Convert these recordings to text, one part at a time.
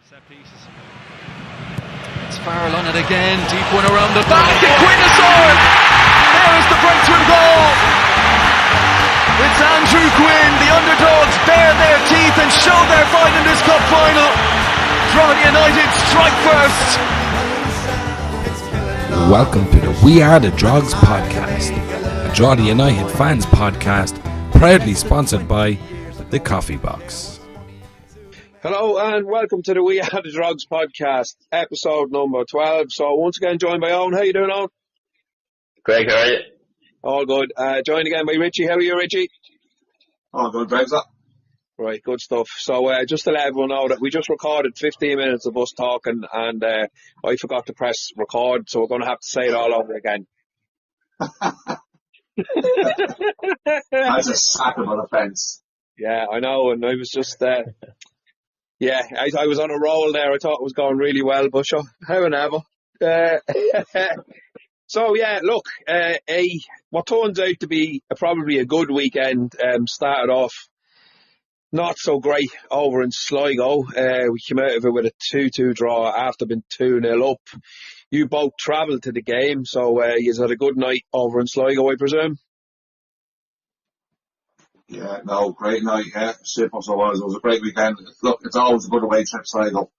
Set pieces. It's Farrell on it again. Deep one around the back. And Quinn has scored. There is the breakthrough goal. It's Andrew Quinn. The underdogs bare their teeth and show their fight in this cup final. Drogheda United strike first. Welcome to the We Are the Drogs podcast, a Drogheda United fans podcast, proudly sponsored by the Coffee Box. Hello and welcome to the We Are the Drogs podcast, episode number 12. So once again joined by Owen. How you doing, Owen? Greg, how are you? All good. Joined again by Richie. How are you, Richie? All good, Greg's up. Right, good stuff. So just to let everyone know that we just recorded 15 minutes of us talking and I forgot to press record, so we're going to have to say it all over again. That's a sackable offence. Yeah, I know, and I was just... I was on a roll there. I thought it was going really well, but sure, how and ever. So, yeah, look, what turns out to be probably a good weekend started off not so great over in Sligo. We came out of it with a 2-2 draw after being 2-0 up. You both travelled to the game, so you had a good night over in Sligo, I presume? Yeah, no, great night, yeah. Simple so it was a great weekend. Look, it's always a good away trip, Sligo.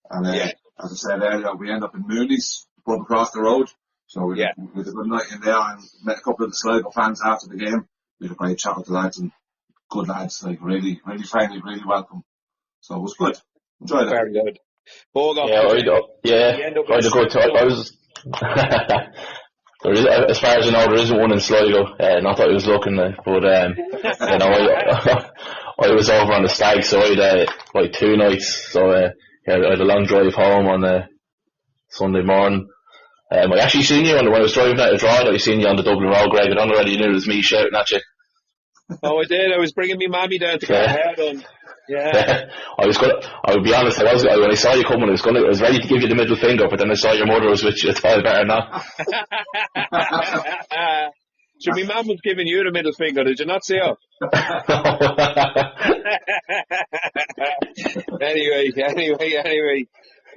And as I said earlier, we end up in Mooney's, pub across the road. So we had a good night in there and met a couple of the Sligo fans after the game. We had a great chat with the lads and good lads, like really, really friendly, really welcome. So it was good. Enjoyed it. Very good. Bogo. I had a good time. I was... as far as I know, there isn't one in Sligo. Not that I was looking, but I was over on the Stag side like 2 nights. So I had a long drive home on Sunday morning. I actually seen you when I was driving out of Drogheda. I seen you on the Dublin Road, Greg. I don't know whether you knew it was me shouting at you. Oh, I did. I was bringing me mammy down to get her hair done. Yeah. I would be honest, when I saw you coming, I was ready to give you the middle finger, but then I saw your mother was with you. I thought I better not. So my mum was giving you the middle finger. Did you not see her? Anyway.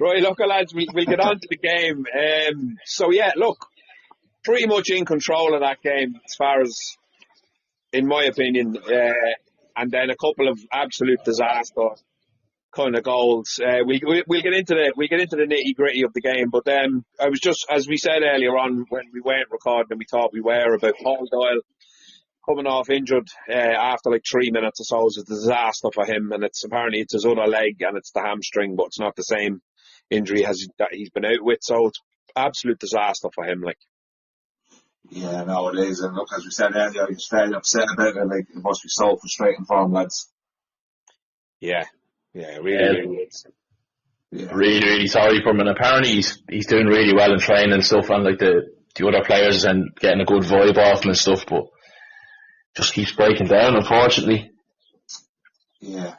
Right, look, lads, we'll get on to the game. Pretty much in control of that game as far as, in my opinion, and then a couple of absolute disaster kind of goals. We'll get into the nitty gritty of the game, but I was just, as we said earlier on when we weren't recording and we thought we were, about Paul Doyle coming off injured after like 3 minutes or so. It was a disaster for him, and apparently it's his other leg and it's the hamstring, but it's not the same injury that he's been out with. So it's absolute disaster for him, like. Yeah, no, it is. And look, as we said earlier, he's fairly upset about it. Like, it must be so frustrating for him, lads. Yeah, really is. Yeah. Really, really sorry for him. And apparently he's doing really well in training and stuff, and like the other players and getting a good vibe off him and stuff, but just keeps breaking down, unfortunately. Yeah.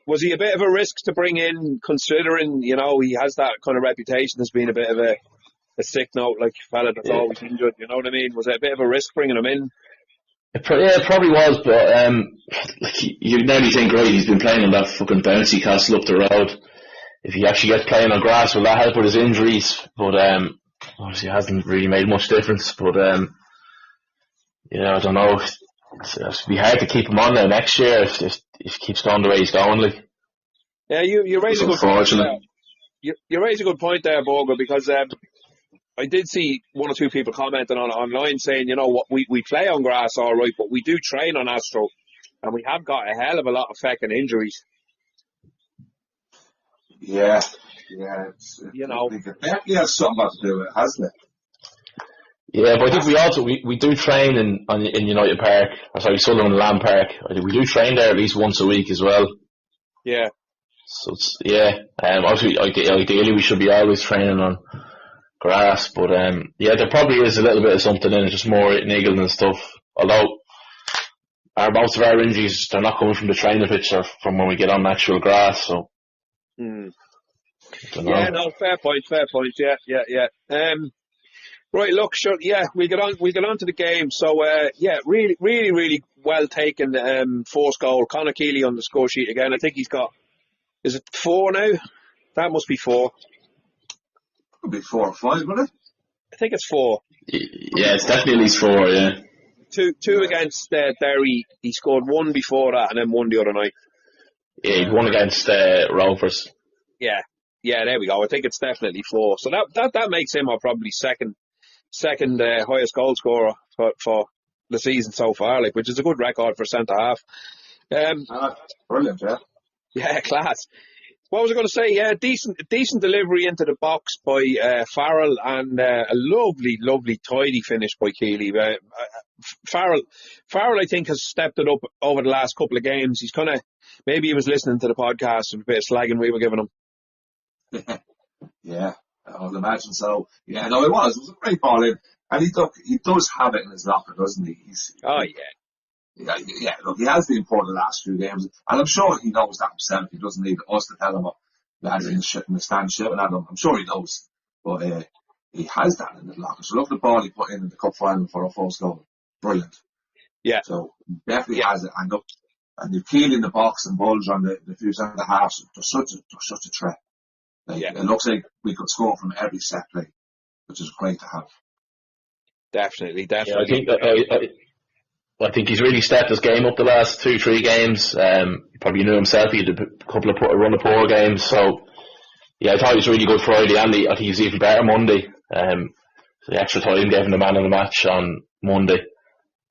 Was he a bit of a risk to bring in, considering, he has that kind of reputation as being a bit of a sick note, like fella that's always injured, you know what I mean? Was it a bit of a risk bringing him in? It probably was, but you nearly think, right, he's been playing on that fucking bouncy castle up the road. If he actually gets playing on grass, will that help with his injuries? But obviously it hasn't really made much difference. But I don't know. It'll be hard to keep him on there next year if he keeps going the way he's going. Like, yeah, you raise a good point there. You raise a good point there, Bogo, because I did see 1 or 2 people commenting online saying, we play on grass all right, but we do train on Astro, and we have got a hell of a lot of fucking injuries. Yeah. It definitely has something to do with it, hasn't it? Yeah, but I think we do train in United Park, Sullivan Lamb Park. We do train there at least once a week as well. Yeah. So obviously ideally we should be always training on grass, but there probably is a little bit of something in it, just more niggling and stuff. Although most of our injuries, they're not coming from the training pitch or from when we get on actual grass. So. Yeah, no, fair point. Yeah. Right, look, sure, we'll get on to the game. So, really, really, really well taken. First goal, Conor Keeley on the score sheet again. I think he's got Is it 4 now? That must be 4. Could be 4 or 5, wouldn't it? I think it's 4. Yeah, it's definitely at least 4, yeah. Two against Derry. He scored 1 before that and then 1 the other night. Yeah, he won against Rovers. Yeah, there we go. I think it's definitely 4. So that makes him our probably second highest goal scorer for the season so far, like, which is a good record for centre half. Brilliant, yeah. Yeah, class. What was I going to say? Yeah, decent delivery into the box by Farrell, and a lovely, tidy finish by Keely. Farrell, I think, has stepped it up over the last couple of games. He's maybe he was listening to the podcast and a bit of slagging we were giving him. Yeah, I would imagine so. Yeah, no, it was a great ball in, and he does have it in his locker, doesn't he? Yeah, look, he has been poor the last few games, and I'm sure he knows that himself. He doesn't need us to tell him what lads in the stand shouting at him. I'm sure he knows, but he has that in his locker. So look at the ball he put in the cup final for our first goal. Brilliant. Yeah. So he definitely has it, and look, and you Keel in the box and Bulge on the few centre halves. They're such a threat. It looks like we could score from every set play, which is great to have. Definitely. Yeah, I think he's really stepped his game up the last 2-3 games. He probably knew himself. He had a couple of run of poor games. So, yeah, I thought he was really good Friday, and I think he was even better Monday. So the extra time gave him the man of the match on Monday.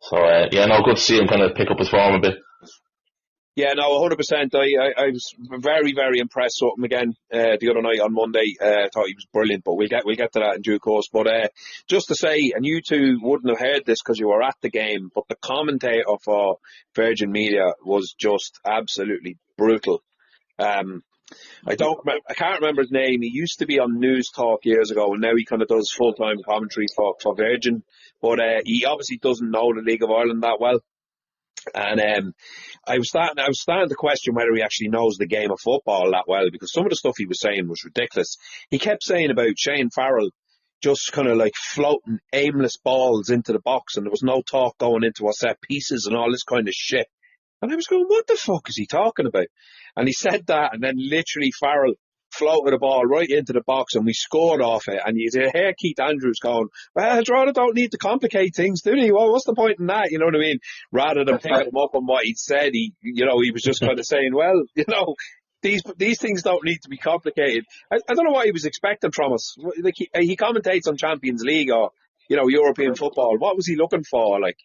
So, good to see him kind of pick up his form a bit. Yeah, no, 100%. I was very, very impressed with him again the other night on Monday. I thought he was brilliant, but we'll get to that in due course. But just to say, and you two wouldn't have heard this because you were at the game, but the commentator for Virgin Media was just absolutely brutal. I can't remember his name. He used to be on News Talk years ago, and now he kind of does full-time commentary for Virgin. But he obviously doesn't know the League of Ireland that well. And I was starting to question whether he actually knows the game of football that well, because some of the stuff he was saying was ridiculous. He kept saying about Shane Farrell just kind of like floating aimless balls into the box, and there was no talk going into our set pieces and all this kind of shit. And I was going, what the fuck is he talking about? And he said that, and then literally Farrell floated the ball right into the box, and we scored off it. And you hear Keith Andrews going, well, Drogheda don't need to complicate things, do they? Well, what's the point in that? You know what I mean? Rather than picking him up on what he'd said, he was just kind of saying, well, these things don't need to be complicated. I don't know what he was expecting from us. Like he commentates on Champions League or, European football. What was he looking for? Like,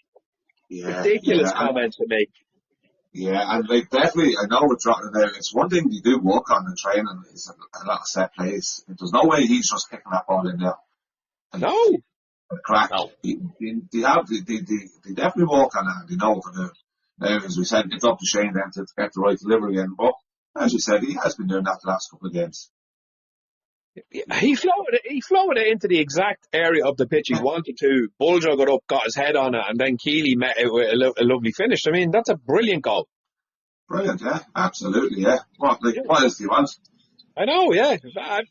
ridiculous comment to make. Yeah, and like definitely, I know with Drogheda now, it's one thing they do work on in training is a lot of set plays. There's no way he's just kicking that ball in there. No. Crack. No. They definitely work on it, and they know what to do. Now, as we said, it's up to Shane then to get the right delivery in, but as you said, he has been doing that the last couple of games. He floated it into the exact area of the pitch he wanted to. Bulger got up, got his head on it, and then Keely met it with a lovely finish. I mean, that's a brilliant goal. Brilliant, yeah, absolutely, yeah. What else do you want? I know, yeah,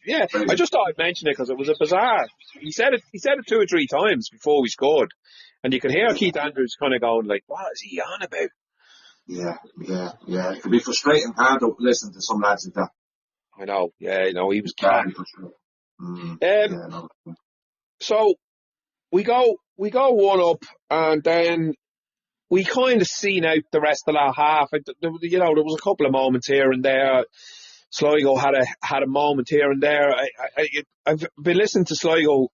yeah. Brilliant. I just thought I'd mention it because it was a bizarre. He said it 2 or 3 times before we scored, and you could hear Keith Andrews kind of going like, "What is he on about?" Yeah. It can be frustrating, can't listen to some lads like that. I know, yeah, he was carrying. So we go 1 up, and then we kind of seen out the rest of that half. There was a couple of moments here and there. Sligo had a moment here and there. I've been listening to Sligo,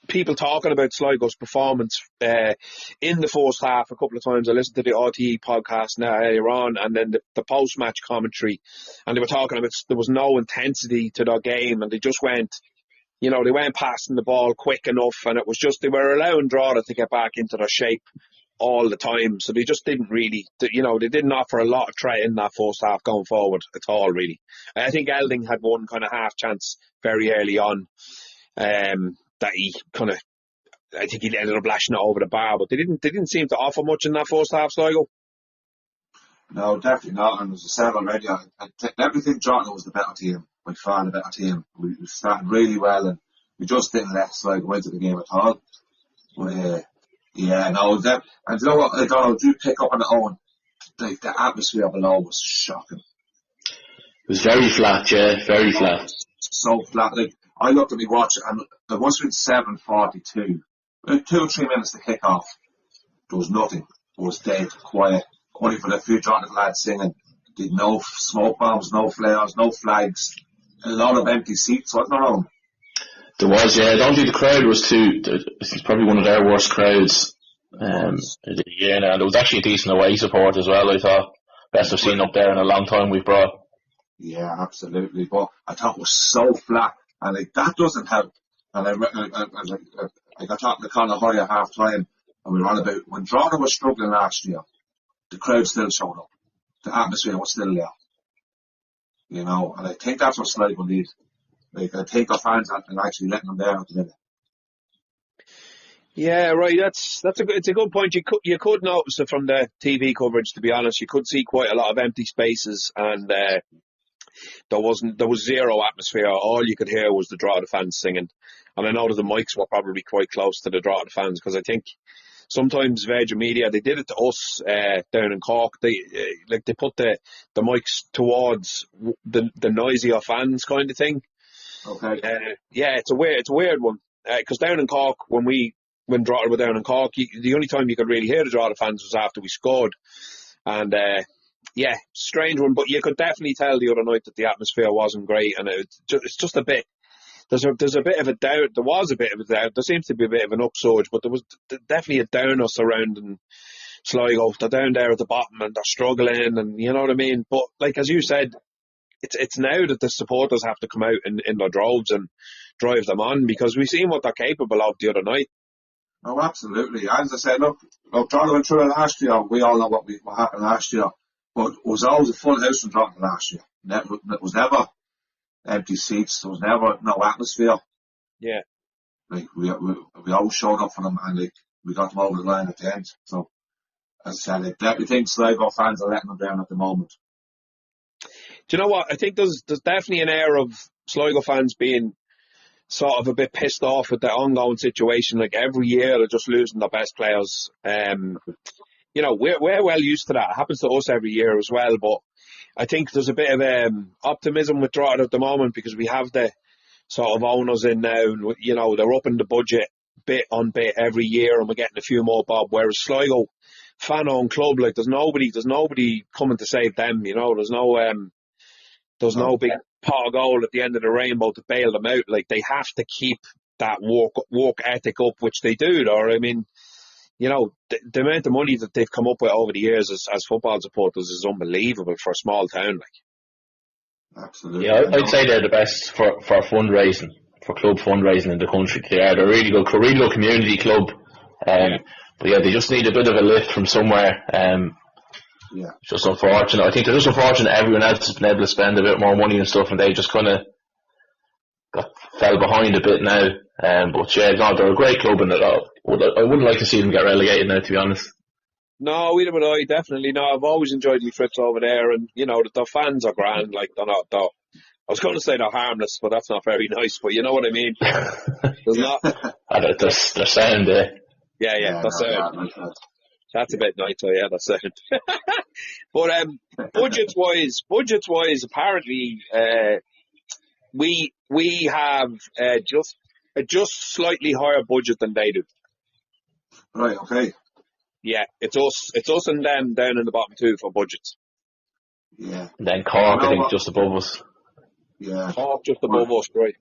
people talking about Sligo's performance in the first half a couple of times. I listened to the RTE podcast now earlier on, and then the post-match commentary, and they were talking about there was no intensity to their game, and they just went, they weren't passing the ball quick enough, and it was just they were allowing Drogheda to get back into their shape all the time. So they just didn't really, they didn't offer a lot of threat in that first half going forward at all, really. I think Elding had one kind of half chance very early on. That he I think he ended up lashing it over the bar, but they didn't seem to offer much in that first half, Sligo. No, definitely not. And as I said already, I definitely think Drogheda was the better team, by far the better team. We started really well, and we just didn't let Sligo into the game at all. But, and you know what, I don't know, do you pick up on it, Owen? Like, the atmosphere below was shocking. was very flat, yeah, very flat. So flat. Like, I looked at me watch and it must have been 7:42. 2 or 3 minutes to kick off. There was nothing. It was dead, quiet. Only for the few drunk lads singing. Did no smoke bombs, no flares, no flags. A lot of empty seats, wasn't there, Owen? There was, yeah. I don't think the crowd was too. It's probably one of their worst crowds. Yeah, and there was actually a decent away support as well. I thought best I've seen up there in a long time. We've brought. Yeah, absolutely. But I thought it was so flat, and like that doesn't help. And I got talking to Conor Hurry at half time, and we were on about when Drogheda was struggling last year, the crowd still showed up. The atmosphere was still there, you know. And I think that's what Sligo need. Like, I think our fans are actually letting them there at the minute. Yeah, right. It's a good point. You could notice it from the TV coverage. To be honest, you could see quite a lot of empty spaces, and there was zero atmosphere. All you could hear was the Drogheda fans singing, and I know that the mics were probably quite close to the Drogheda fans, because I think sometimes Virgin Media, they did it to us down in Cork. They put the mics towards the noisier fans kind of thing. Okay. Yeah, it's a weird one, because down in Cork, when Drogheda were down in Cork, the only time you could really hear the Drogheda fans was after we scored. And yeah, strange one, but you could definitely tell the other night that the atmosphere wasn't great, and it's just a bit. There's a bit of a doubt. There was a bit of a doubt. There seems to be a bit of an upsurge, but there was definitely a downer surrounding Sligo. They're down there at the bottom and they're struggling, and you know what I mean. But like as you said, it's now that the supporters have to come out in their droves and drive them on, because we've seen what they're capable of the other night. Oh, absolutely. As I said, look, Drogheda went through it last year. We all know what happened last year. But it was always a full house in Drogheda last year. It was never empty seats. There was never no atmosphere. Yeah. Like, we always showed up for them, and like, we got them over the line at the end. So, as I said, I definitely think Sligo fans are letting them down at the moment. Do you know what? I think there's definitely an air of Sligo fans being sort of a bit pissed off with the ongoing situation. Like every year they're just losing their best players. You know, we're well used to that. It happens to us every year as well. But I think there's a bit of optimism with Drogheda at the moment, because we have the sort of owners in now. And, you know, they're upping the budget bit on bit every year, and we're getting a few more bob. Whereas Sligo, fan-owned club, like there's nobody coming to save them. You know, there's no big pot of gold at the end of the rainbow to bail them out. Like, they have to keep that work ethic up, which they do. Or I mean, you know, the amount of money that they've come up with over the years as football supporters is unbelievable for a small town. Like, Absolutely. Yeah, I'd say they're the best for fundraising, for club fundraising in the country. They're a really good community club. But yeah, they just need a bit of a lift from somewhere. Yeah. It's just unfortunate. I think they're just unfortunate everyone else has been able to spend a bit more money and stuff, and they just kind of fell behind a bit now. But yeah, no, they're a great club, and I wouldn't like to see them get relegated now, to be honest. no, either would I, definitely. No, I've always enjoyed my trips over there, and you know, the fans are grand. Like, they're not. I was going to say they're harmless, but that's not very nice. But you know what I mean. There's not. They're sound there. Yeah, that's it. That's a bit nicer, yeah, that's it. But budgets wise, apparently we have just slightly higher budget than they do. Right, okay. Yeah, it's us and them down in the bottom two for budgets. Yeah. And then Cork, I think, just above us. Yeah. Cork just above us, right?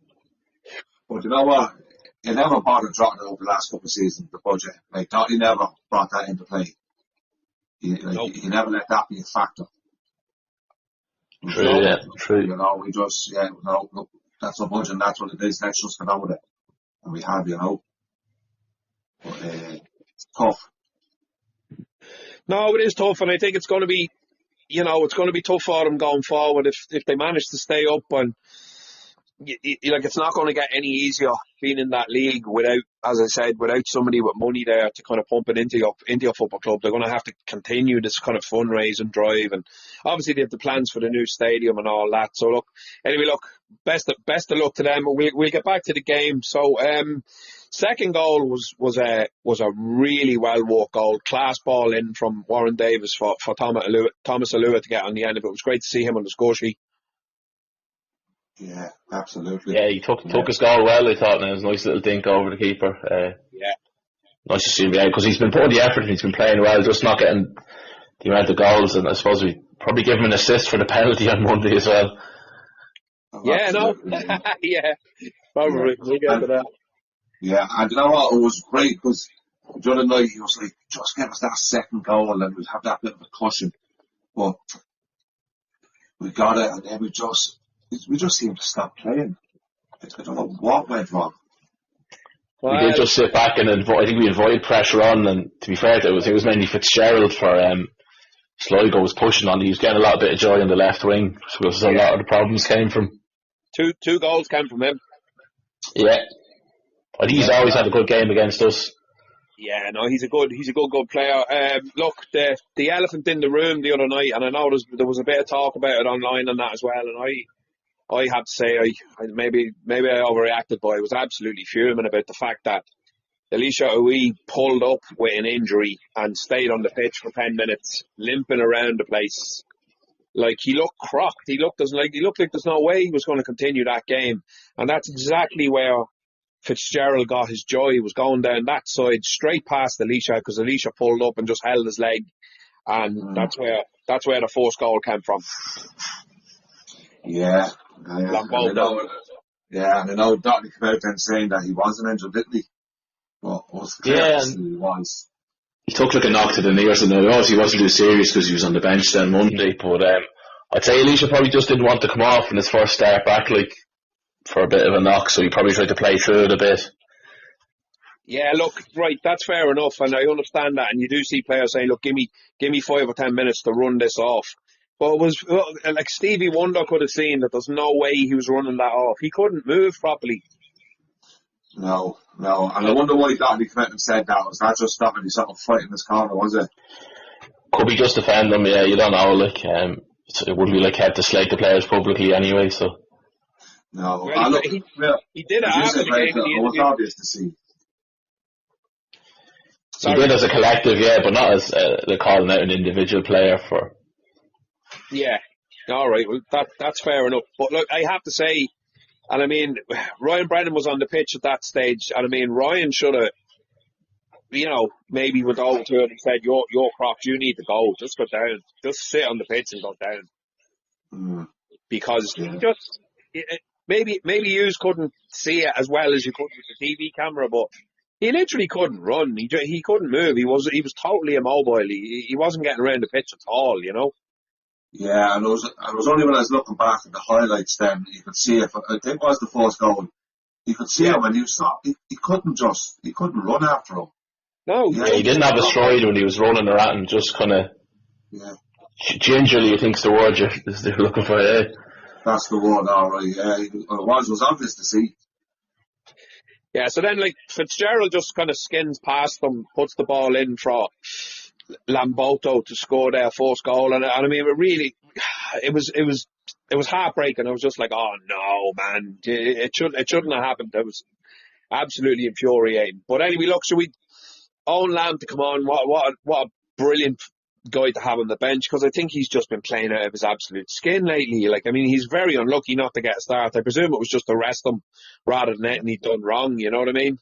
But you know what? It never bothered Drogheda over the last couple of seasons, the budget. Like, he never brought that into play. He never let that be a factor. True. You know, we just, look, that's our budget, and that's what it is. Let's just get on with it. And we have, you know. But it's tough. No, it is tough, and I think it's going to be, you know, it's going to be tough for them going forward if they manage to stay up. And like, it's not going to get any easier being in that league without, as I said, without somebody with money there to kind of pump it into your football club. They're going to have to continue this kind of fundraising drive, and obviously they have the plans for the new stadium and all that. So look, best of luck to them. We'll get back to the game. So second goal was a really well worked goal, class ball in from Warren Davis for Thomas Alua to get on the end of it. It was great to see him on the score sheet. Yeah, absolutely. Yeah, he took his goal well, I thought, and it was a nice little dink over the keeper. Nice to see him, yeah, because he's been putting the effort and he's been playing well, just not getting the amount of goals, and I suppose we probably give him an assist for the penalty on Monday as well. Yeah, no. Yeah, probably. We'll get to that. Yeah, and you know what? It was great because the other night he was like, just give us that second goal and we'd have that bit of a cushion. But we got it, and then we just seemed to stop playing. I don't know what went wrong. We did just sit back and I think we avoided pressure on, and to be fair, it was mainly Fitzgerald for Sligo was pushing on. He was getting a lot of bit of joy on the left wing, because a lot of the problems came from. Two goals came from him. Yeah, I think he's always had a good game against us. Yeah, no, he's a good player. Look, the elephant in the room the other night, and I know there was a bit of talk about it online and that as well, and I have to say, I maybe I overreacted, but I was absolutely fuming about the fact that Elisha Uwe pulled up with an injury and stayed on the pitch for 10 minutes, limping around the place. Like, he looked crocked. He looked like there's no way he was going to continue that game. And that's exactly where Fitzgerald got his joy. He was going down that side straight past Elisha, because Elisha pulled up and just held his leg. And that's where the first goal came from. Yeah. And I know Dotley came out then saying that he wasn't injured, didn't he? But it was clear he was. He took like a knock to the knee or something. Obviously he wasn't too serious because he was on the bench then Monday, but I'd say Elisha probably just didn't want to come off in his first start back, like, for a bit of a knock, so he probably tried to play through it a bit. Yeah, look, right, that's fair enough, and I understand that, and you do see players saying, look, give me 5 or 10 minutes to run this off. But it was, like, Stevie Wonder could have seen that there's no way he was running that off. He couldn't move properly. No. And I wonder why Dotley came out and said that. Was that just stopping him sort of fighting his corner, was it? Could be just defend them, yeah, you don't know, like, it wouldn't be like he had to slate the players publicly anyway, so. No, well, he did it after the game. It was obvious to see. He did as a collective, yeah, but not as they're calling out an individual player for. Yeah, all right, well, that's fair enough. But look, I have to say, and I mean, Ryan Brennan was on the pitch at that stage, and I mean, Ryan should have, maybe went over to him and said, "You're Crocs, you need to go. Just go down. Just sit on the pitch and go down." Because he just. Maybe you couldn't see it as well as you could with the TV camera, but he literally couldn't run. He couldn't move. He was totally immobile. He wasn't getting around the pitch at all, Yeah, and it was only when I was looking back at the highlights then you could see it. I think it was the first goal. You could see him when he stopped. He couldn't run after him. No, he didn't have a stride when he was running around, and just kind of gingerly, I think's the word you're looking for. Yeah. That's the word, alright. Yeah, it was obvious to see. Yeah, so then, like, Fitzgerald just kind of skins past them, puts the ball in for Lamboto to score their first goal, and I mean, it was heartbreaking. I was just like, oh no, man, it shouldn't have happened. It was absolutely infuriating. But anyway, look, so we own Lamb to come on. What a brilliant guy to have on the bench, because I think he's just been playing out of his absolute skin lately. Like, I mean, he's very unlucky not to get a start. I presume it was just to rest him rather than anything he'd done wrong, you know what I mean?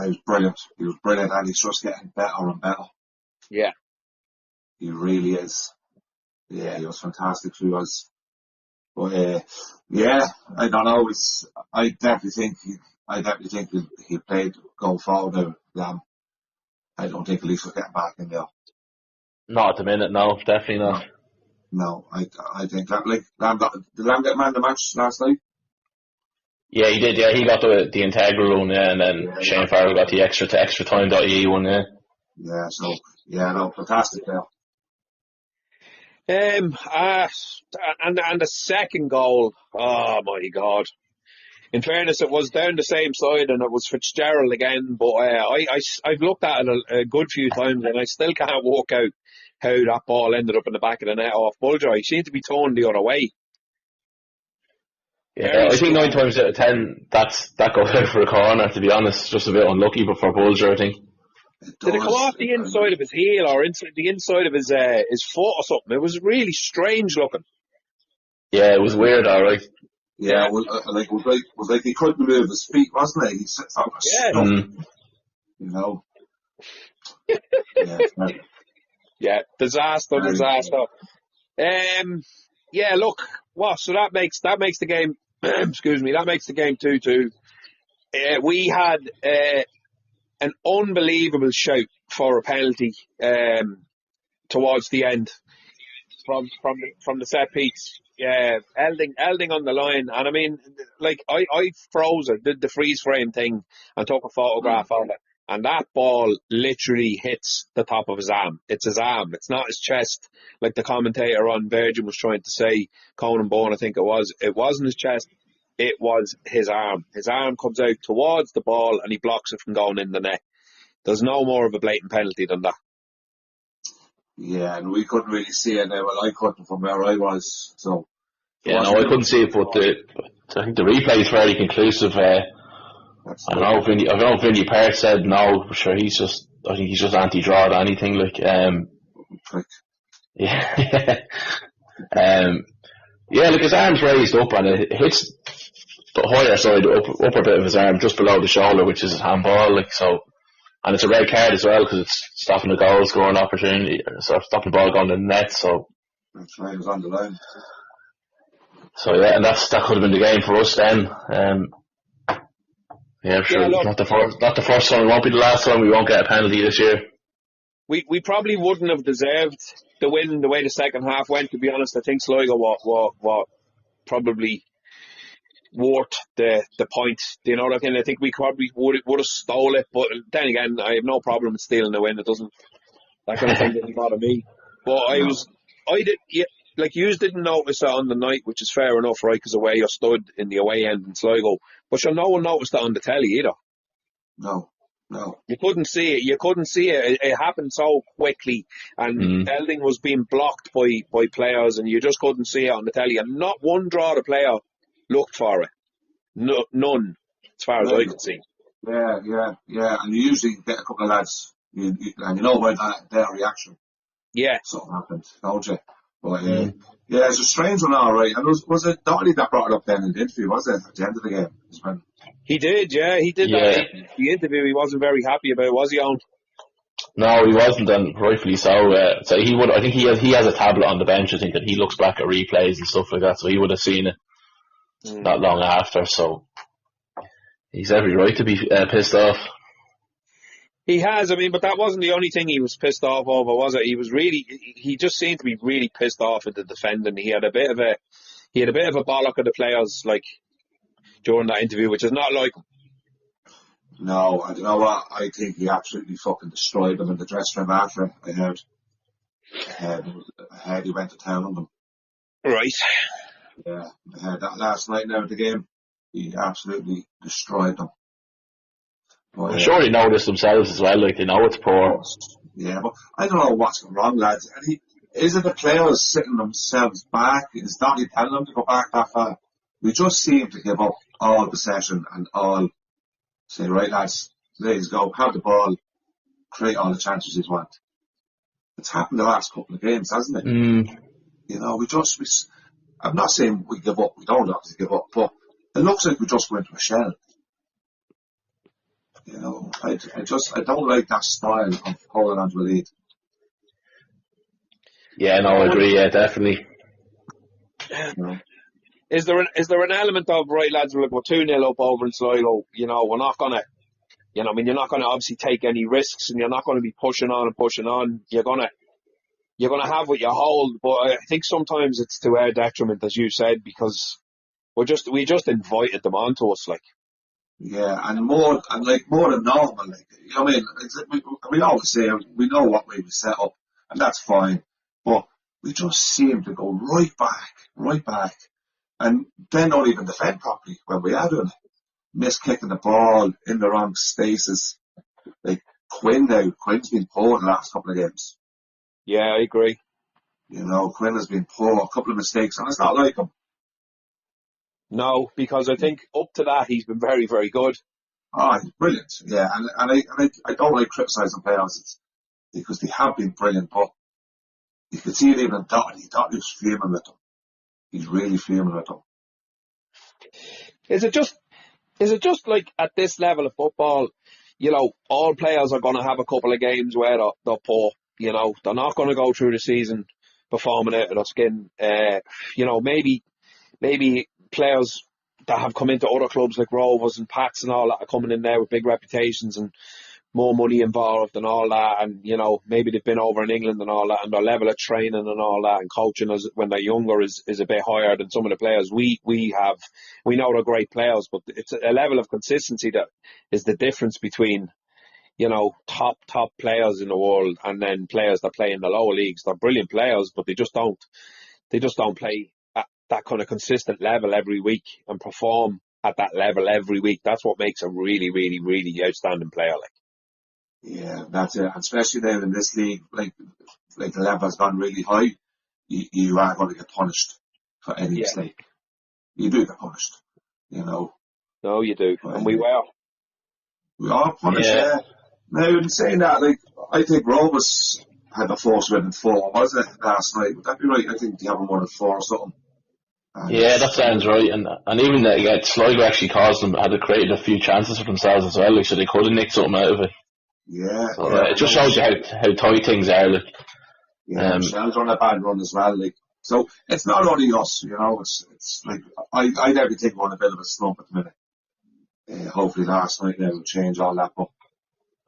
He was brilliant. And he's just getting better and better. Yeah. He really is. Yeah, he was fantastic. He was. But, I don't know. I definitely think he played go forward of Lamb. I don't think Elise will get back in there. Not at the minute, no, definitely not. No, I think did Lamb get man the match last night? Yeah, he did. Yeah, he got the integral one, yeah, and then Shane Farrell got the extra time.e one, yeah. Yeah, so fantastic there. And the second goal, oh my God. In fairness, it was down the same side and it was Fitzgerald again, but I've looked at it a good few times and I still can't work out how that ball ended up in the back of the net off Bulger. He seemed to be torn the other way. Yeah, I think 9 times out of 10 that goes out for a corner, to be honest. Just a bit unlucky, but for Bulger, I think. Did it come off the inside of his heel or the inside of his foot or something? It was really strange looking. Yeah, it was weird, alright. Yeah, well, was like he couldn't move his feet, wasn't he? He sits on a stump, you know. Yeah, disaster. Yeah, look, so that makes the game. Excuse me, that makes the game 2-2. We had an unbelievable shout for a penalty towards the end from the set piece. Yeah, Elding on the line, and I mean, like I froze it, did the freeze frame thing, and took a photograph of it. And that ball literally hits the top of his arm. It's his arm. It's not his chest, like the commentator on Virgin was trying to say. Conan Bourne, I think it was. It wasn't his chest. It was his arm. His arm comes out towards the ball, and he blocks it from going in the net. There's no more of a blatant penalty than that. Yeah, and we couldn't really see it now. Well, I couldn't from where I was. So yeah, no, I couldn't see it, but I think the replay is fairly conclusive. I don't know if Vinny Park said no. Sure, I think he's just anti-draw or anything like. Yeah, yeah, like his arm's raised up and it hits the higher side, upper bit of his arm, just below the shoulder, which is his handball. Like so, and it's a red card as well because it's stopping the goal scoring opportunity, or stopping the ball going in the net. So that's right, it was on the line. So yeah, and that could have been the game for us then. Yeah, sure. Yeah, not the first time. It won't be the last time. We won't get a penalty this year. We probably wouldn't have deserved the win the way the second half went. To be honest, I think Sligo were probably worth the point. You know, like, and I think we probably would have stole it. But then again, I have no problem with stealing the win. It doesn't, that kind of thing doesn't bother me. But like you didn't notice it on the night, which is fair enough, right? Because the way you stood in the away end in Sligo. But sure, no one noticed it on the telly either. No. You couldn't see it. It happened so quickly, and Elding was being blocked by players, and you just couldn't see it on the telly. And not one draw the player looked for it. No, none, as far as I could see. Yeah. And you usually get a couple of lads, and you know by their reaction. Yeah. Something happened, don't you? But yeah, it's a strange one, all right. And was it Dottie that brought it up then in the interview, was it, at the end of the game? He did, yeah. He did that. The interview he wasn't very happy about, was he, Owen? No, he wasn't, and rightfully so. So he would. I think he has a tablet on the bench, I think, and he looks back at replays and stuff like that, so he would have seen it not long after, so he's every right to be pissed off. He has, I mean, but that wasn't the only thing he was pissed off over, was it? He just seemed to be really pissed off at the defending. He had a bit of a bollock of the players, like, during that interview, which is not like him. No, and you know what? I think he absolutely fucking destroyed them in the dressing room after it. I heard he went to town on them. Right. Yeah, I heard that last night now at the game. He absolutely destroyed them. I'm sure they know this themselves as well, like they know it's poor. Yeah, but I don't know what's going wrong, lads. Is it the players sitting themselves back? Is Donny telling them to go back that far? We just seem to give up all possession and all say, right lads, let's go, have the ball, create all the chances you want. It's happened the last couple of games, hasn't it? You know, I'm not saying we give up, we don't obviously give up, but it looks like we just go into a shell. You know, I don't like that style of holding on to a lead. Yeah, no, I agree, yeah, definitely. No. Is there an element of, right lads, we're 2-0 up over in Sligo, you know, we're not gonna, you know, I mean, you're not gonna obviously take any risks and you're not gonna be pushing on. You're gonna have what you hold, but I think sometimes it's to our detriment, as you said, because we just invited them onto us, like. Yeah, and more than normal, like, you know what I mean? We always say we know what way we set up, and that's fine, but we just seem to go right back, and then don't even defend properly when we are doing it. Miss kicking the ball in the wrong spaces. Like Quinn's been poor the last couple of games. Yeah, I agree. You know, Quinn has been poor, a couple of mistakes, and it's not like him. No, because I think up to that he's been very, very good. Oh, he's brilliant. Yeah, and I don't like criticising players because they have been brilliant, but you could see it even in Dottie. Dottie was fuming with them. He's really fuming with them. Is it just like at this level of football, all players are going to have a couple of games where they're poor. They're not going to go through the season performing out of their skin. Maybe players that have come into other clubs like Rovers and Pats and all that are coming in there with big reputations and more money involved and all that, and maybe they've been over in England and all that, and their level of training and all that and coaching when they're younger is a bit higher than some of the players we have. We know they're great players, but it's a level of consistency that is the difference between top players in the world and then players that play in the lower leagues. They're brilliant players, but they just don't play at that kind of consistent level every week and perform at that level every week. That's what makes a really, really, really outstanding player. Yeah, that's it. Especially now in this league, like the level has gone really high. You are going to get punished for any mistake. You do get punished, No, you do, and we will. We are punished. Yeah. Now, in saying that, I think Rovers had the force win in 4, wasn't it, last night? Would that be right? I think they haven't won in 4 or something. Yeah, that sounds right. And even that, Sligo actually caused them, had created a few chances for themselves as well, so they could have nicked something out of it. Yeah, so, it just shows you how tight things are. Michelle's on a bad run as well. So it's not only us, It's like I never think we're on a bit of a slump at the minute. Hopefully last night will change all that. But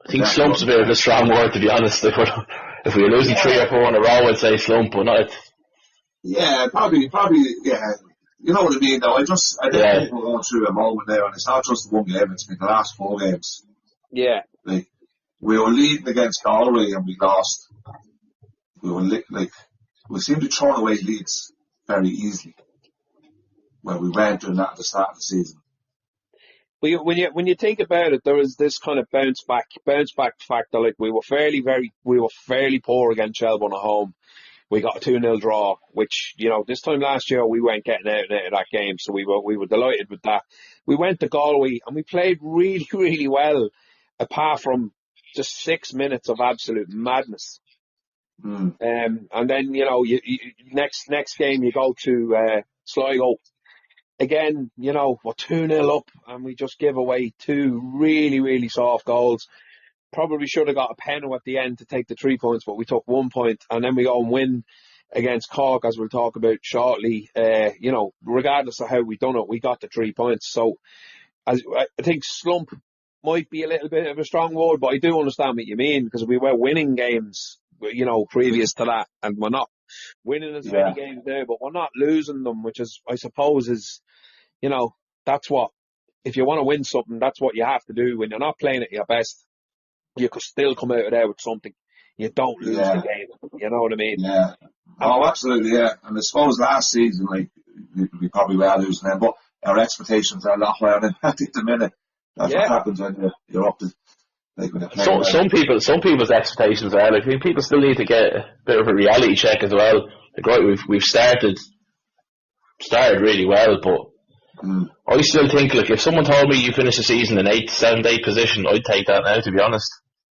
I think slump's a bit of a strong word, to be honest. If we were losing 3 or 4 in a row, I'd say slump, but not. Yeah, probably. Yeah, you know what I mean. Though I think we're going through a moment there, and it's not just one game; it's been the last 4 games. Yeah. We were leading against Galway and we lost. We seemed to throw away leads very easily when we weren't doing that at the start of the season. When you think about it, there was this kind of bounce back factor. Like we were fairly poor against Shelbourne at home. We got a 2-0 draw, which this time last year we weren't getting out of that game, so we were delighted with that. We went to Galway and we played really, really well, apart from just 6 minutes of absolute madness. And then next game you go to Sligo. Again, we're 2-0 up and we just give away 2 really, really soft goals. Probably should have got a penalty at the end to take the 3 points, but we took 1 point, and then we go and win against Cork, as we'll talk about shortly. Regardless of how we done it, we got the 3 points. So I think slump might be a little bit of a strong word, but I do understand what you mean, because we were winning games, previous to that, and we're not winning as many games there, but we're not losing them, which is, I suppose, that's what, if you want to win something, that's what you have to do. When you're not playing at your best, you could still come out of there with something. You don't lose the game. You know what I mean? Yeah. Oh, absolutely, yeah. And I suppose last season, we probably were losing them, but our expectations are a lot higher than that at the minute. That's what happens when you're up to, some people's expectations are, people still need to get a bit of a reality check as well. We've started really well, but I still think, if someone told me you finish the season in 8th, 7th, 8th position, I'd take that now, to be honest.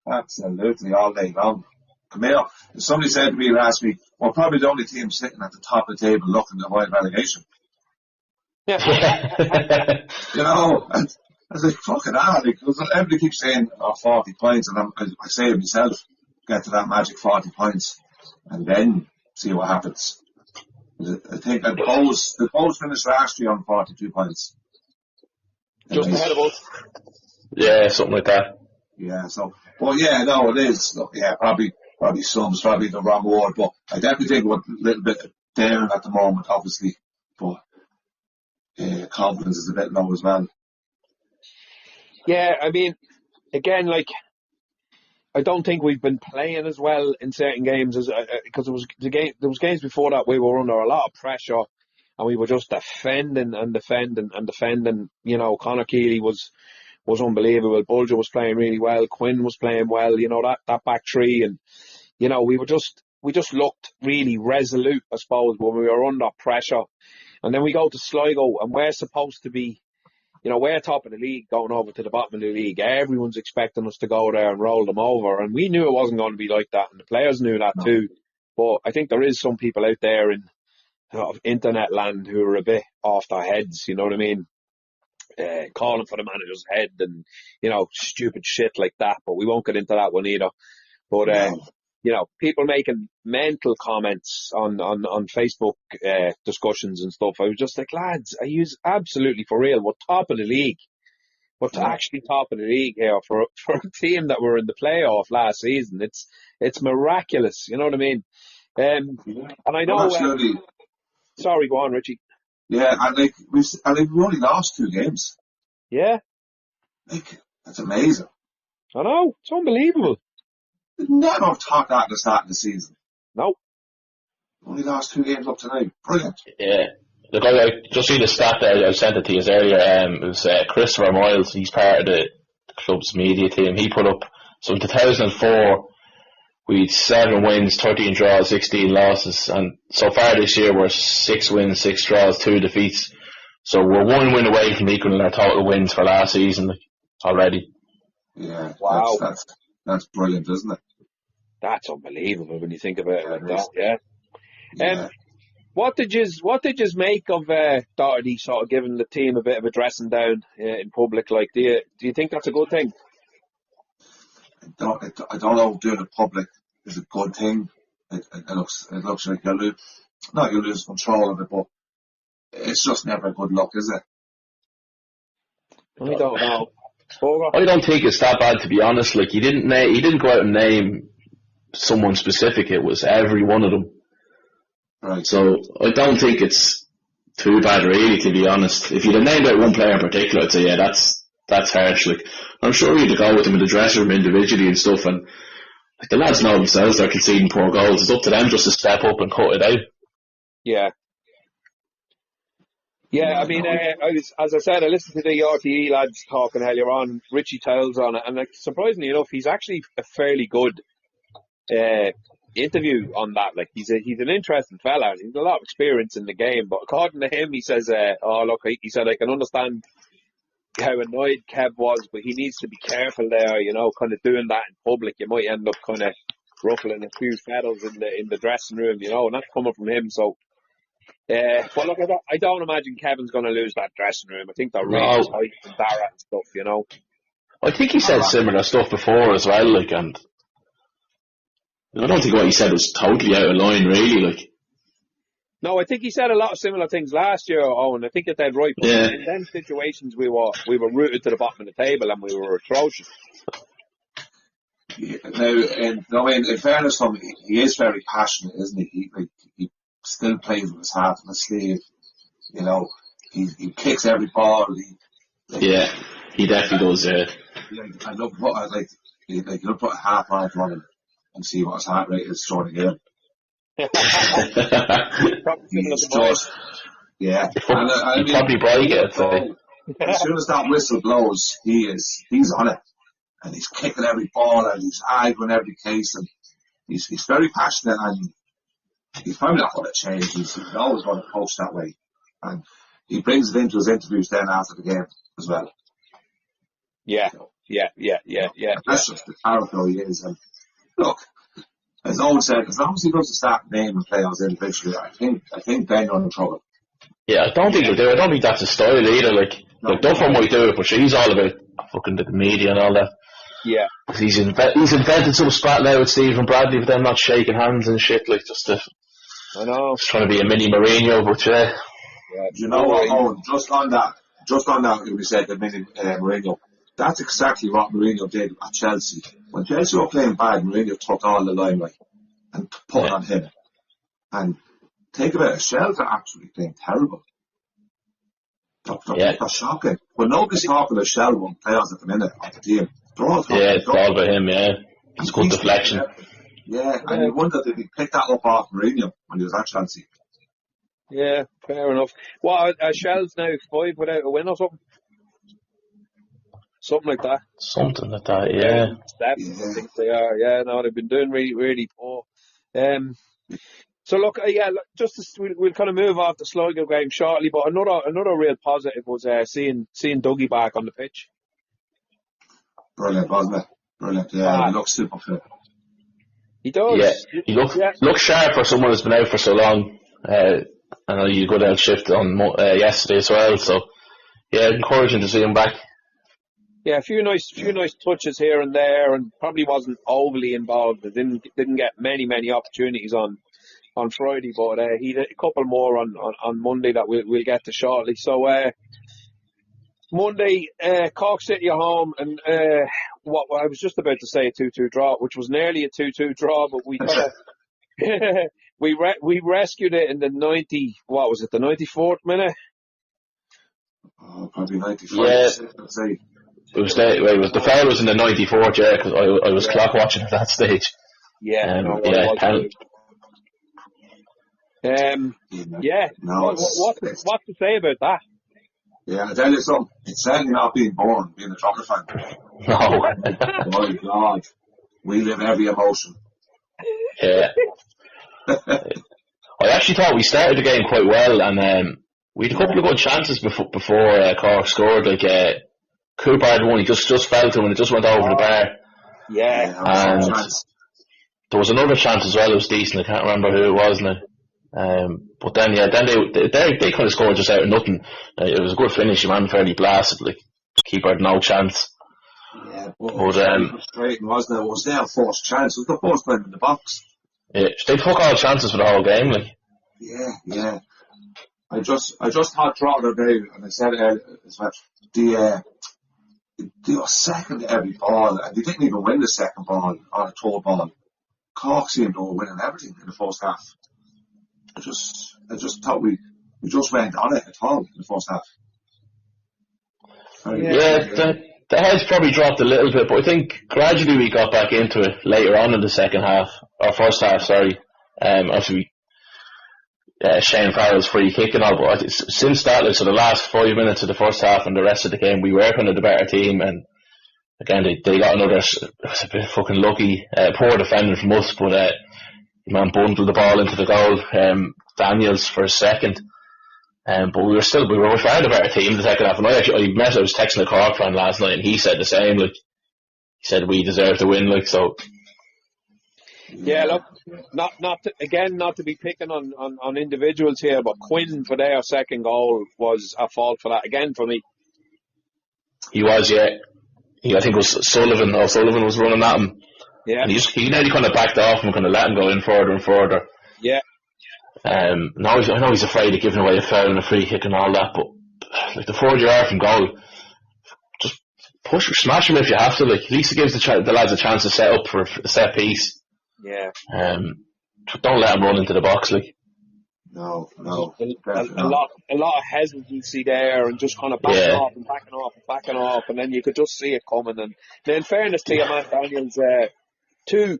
Absolutely, all day long. Come here. Somebody said to me last week, we're probably the only team sitting at the top of the table looking to avoid relegation. Yeah. I was like, fucking hell, because everybody keeps saying, 40 points, and I say to myself, get to that magic 40 points, and then see what happens. I think the Bows finished last year on 42 points. Just ahead of us. Yeah, something like that. Yeah, it is. Look, probably some's probably the wrong word, but I definitely think we're a little bit down at the moment, obviously, but confidence is a bit low as well. Yeah, I mean, again, I don't think we've been playing as well in certain games as because there was games before that we were under a lot of pressure and we were just defending. Conor Keeley was unbelievable. Bulger was playing really well. Quinn was playing well. That back three, and we just looked really resolute, I suppose, when we were under pressure. And then we go to Sligo, and we're supposed to be, we're top of the league going over to the bottom of the league. Everyone's expecting us to go there and roll them over. And we knew it wasn't going to be like that. And the players knew that too. But I think there is some people out there in of internet land who are a bit off their heads, you know what I mean? Calling for the manager's head and, stupid shit like that, but we won't get into that one either. But, people making mental comments on Facebook discussions and stuff. I was just like, lads, are you absolutely for real? We're top of the league. We're actually top of the league here for a team that were in the playoff last season. It's miraculous, you know what I mean? And I know... sorry, go on, Richie. Yeah, and we only lost 2 games. Yeah. That's amazing. I know, it's unbelievable. We never thought that at the start of the season. No. Only lost 2 games up to now. Brilliant. Yeah. Look, I just see the stat there. I sent it to you earlier. It was Christopher Miles. He's part of the club's media team. He put up, so in 2004, we had 7 wins, 13 draws, 16 losses, and so far this year we're 6 wins, 6 draws, 2 defeats. So we're 1 win away from equaling our total wins for last season already. Yeah, wow, that's brilliant, isn't it? That's unbelievable when you think about it like that. Yeah. What did you make of Doherty sort of giving the team a bit of a dressing down in public? Like, do you think that's a good thing? I don't know if doing it public is a good thing. It looks like you lose control of it, but it's just never a good look, is it? I don't know. I don't think it's that bad, to be honest. Like, he didn't go out and name someone specific. It was every one of them. Right. So I don't think it's too bad, really, to be honest. If you'd have named out one player in particular, I'd say, yeah, that's harsh. Like, I'm sure you'd go with them in the dressing room individually and stuff, and like, the lads know themselves they're conceding poor goals. It's up to them just to step up and cut it out. Yeah. Yeah, I mean, as I said, I listened to the RTE lads talking earlier on, Richie Towles on it, and like, surprisingly enough, he's actually a fairly good interview on that. Like, he's an interesting fella, and he's a lot of experience in the game, but according to him, he says, he said, I can understand how annoyed Kev was, but he needs to be careful there, kind of doing that in public. You might end up kind of ruffling a few feathers in the dressing room, and that's coming from him, so... but look, I don't imagine Kevin's going to lose that dressing room. I think they're really tight and Dara and stuff, I think he said similar stuff before as well, like, and I don't think what he said was totally out of line, really, like. No, I think he said a lot of similar things last year, Owen. I think that they'd right. But in them situations, we were rooted to the bottom of the table and we were atrocious. Yeah, now, in fairness to him, he is very passionate, isn't he? He still plays with his heart on his sleeve. He kicks every ball. He definitely does. I'd love to put a half marathon on him and see what his heart rate is during the game. He's just, and probably break it. As soon as that whistle blows, he's on it, and he's kicking every ball and he's arguing every case, and he's very passionate, and he's probably not going to change. He's always going to coach that way, and he brings it into his interviews then after the game as well. Yeah. That's just the character he is. And look, as Owen said, as long as he doesn't start naming players individually, I think they're not in trouble. Yeah, I don't think he'll do it. I don't think that's his style either. Like Duffer might do it, but she's all about fucking the media and all that. Yeah. He's invented some spat now with Stephen Bradley, but them not shaking hands and shit, like I know. Just trying to be a mini Mourinho, but yeah. You know what, Owen? Just on that, we said the mini Mourinho. That's exactly what Mourinho did at Chelsea. When Chelsea were playing bad, Mourinho took all the limelight and put it on him. And take a bit of Shells are actually playing terrible. They're shocking. But nobody's talking about Shell one players at the minute on the team. It's all about him, It's good deflection. And you wonder did he pick that up off Mourinho when he was at Chelsea. Yeah, fair enough. What, are Shells now 5 without a win or something? Something like that. Something like that, yeah. I think they are. Yeah, no, they've been doing really, really poor. So look, we'll kind of move off the Sligo game shortly, but another real positive was seeing Dougie back on the pitch. Brilliant, wasn't it? Brilliant. Yeah, he looks super fit. He does. Yeah, he looks sharp for someone who's been out for so long. I know you got out shift on yesterday as well, so yeah, encouraging to see him back. Yeah, a few nice touches here and there, and probably wasn't overly involved. Didn't get many opportunities on Friday, but he did a couple more on Monday that we'll get to shortly. So Monday, Cork City at home, and what I was just about to say, a 2-2 draw, which was nearly a 2-2 draw, but we kind of we rescued it in the 94th minute? Oh, probably 95. Yeah. I'd say. The foul was in the 94th, yeah, because I was clock watching at that stage. Yeah, No, what to say about that? Yeah, I tell you something. It's certainly not being born, being a Drogheda fan. No. My God, we live every emotion. Yeah. I actually thought we started the game quite well, and we had a couple of good chances before Cork scored. Like Cooper had one, he just fell to him and it just went over the bar. Yeah. And there was another chance as well that was decent. I can't remember who it was now. But then they kind of scored just out of nothing. It was a good finish. He ran fairly blasted. Like keeper had no chance. Yeah, but it was frustrating, wasn't it? It was their first chance. It was the first time in the box. Yeah, they took all chances for the whole game. Like. Yeah. I just thought Drogheda there, and I said they were second to every ball, and they didn't even win the second ball or the third ball. Cork seemed to were winning everything in the first half. I just thought we just went on it at all in the first half. The heads probably dropped a little bit, but I think gradually we got back into it later on in the second half, or first half, sorry. After Shane Farrell's free kick and all, but since that, so the last 5 minutes of the first half and the rest of the game, we were kind of the better team, and again, they got another, it was a bit fucking lucky, poor defending from us, but man bundled the ball into the goal, Daniels for a second. But we were far the better team in the second half. And I was texting a Cork fan last night, and he said the same. Like, he said we deserve to win. Like, so. Yeah, look, not to be picking on individuals here, but Quinn for their second goal was a fault for that again for me. He was, yeah. I think it was Sullivan. Sullivan was running at him. Yeah. And he nearly kind of backed off and kind of let him go in further and further. Yeah. I know he's afraid of giving away a foul and a free kick and all that, but like the further you are from goal, just smash him if you have to. Like, at least it gives the lads a chance to set up for a set piece. Yeah. Don't let him run into the box, like. No. A lot of hesitancy there, and just kind of backing off, and then you could just see it coming. And in fairness to your man Daniels, two